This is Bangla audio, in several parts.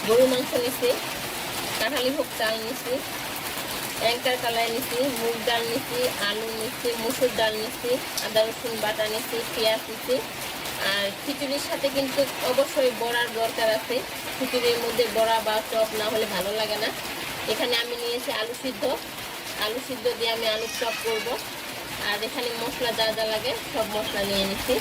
গরু মাংস নিছি, কাঁঠালি ভোগ চাল নিছি, অ্যাঙ্কার কালাই নিছি, মুগ ডাল নিছি, আলু নিছি, মসুর ডাল নিছি, আদা রসুন বাটা নিছি, পেঁয়াজ নিছি। আর খিচুড়ির সাথে কিন্তু অবশ্যই বড়ার দরকার আছে। খিচুড়ির মধ্যে বড়া বা চপ না হলে ভালো লাগে না। এখানে আমি নিয়েছি আলু সিদ্ধ দিয়ে আমি আলুর চপ করব। আর এখানে মশলা যা যা লাগে সব মশলা নিয়ে নিচ্ছি।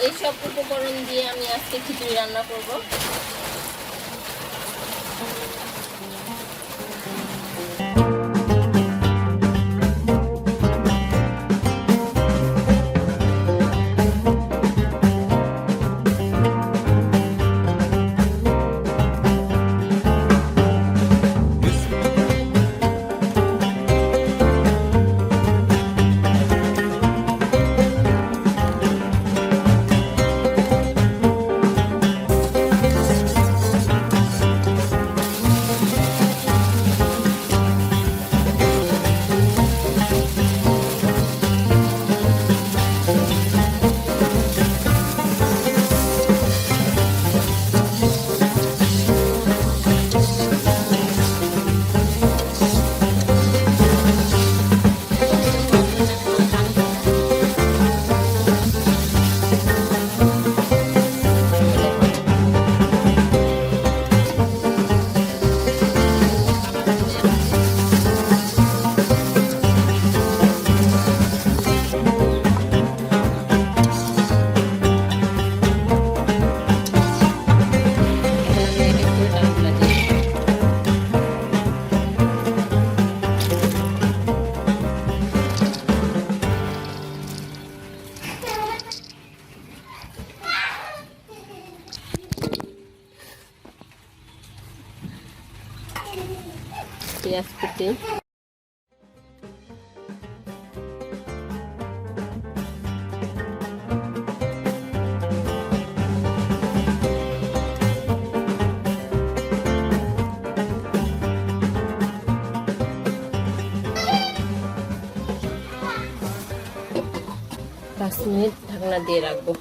এই সব উপকরণ দিয়ে আমি আজকে খিচুড়ি রান্না করব। পেঁয়াজ কুচি, পাঁচ মিনিট ঢাকনা দিয়ে রাখবো।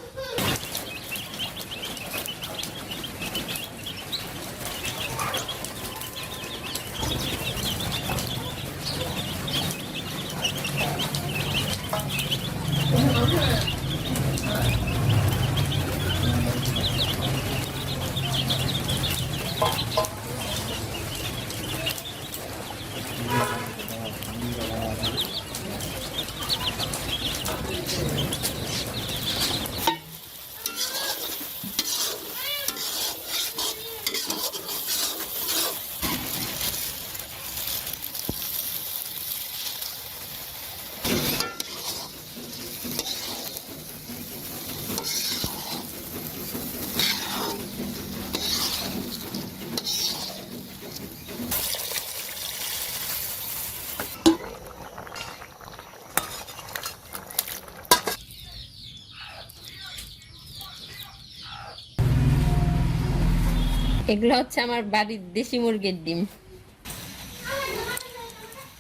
এগুলো হচ্ছে আমার বাড়ির দেশি মুরগির ডিম।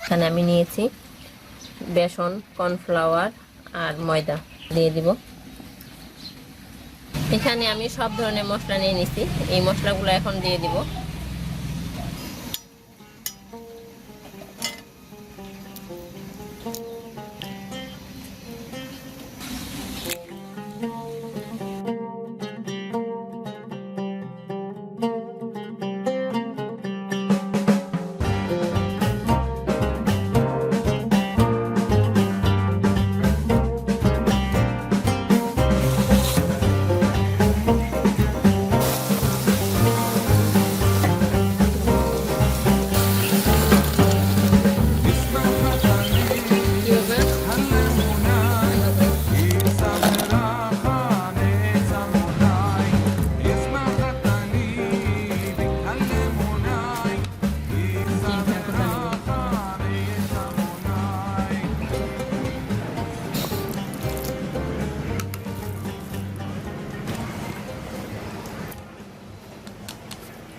এখানে আমি নিয়েছি বেসন, কর্নফ্লাওয়ার আর ময়দা দিয়ে দিব। এখানে আমি সব ধরনের মশলা নিয়ে নিছি, এই মশলাগুলো এখন দিয়ে দিব।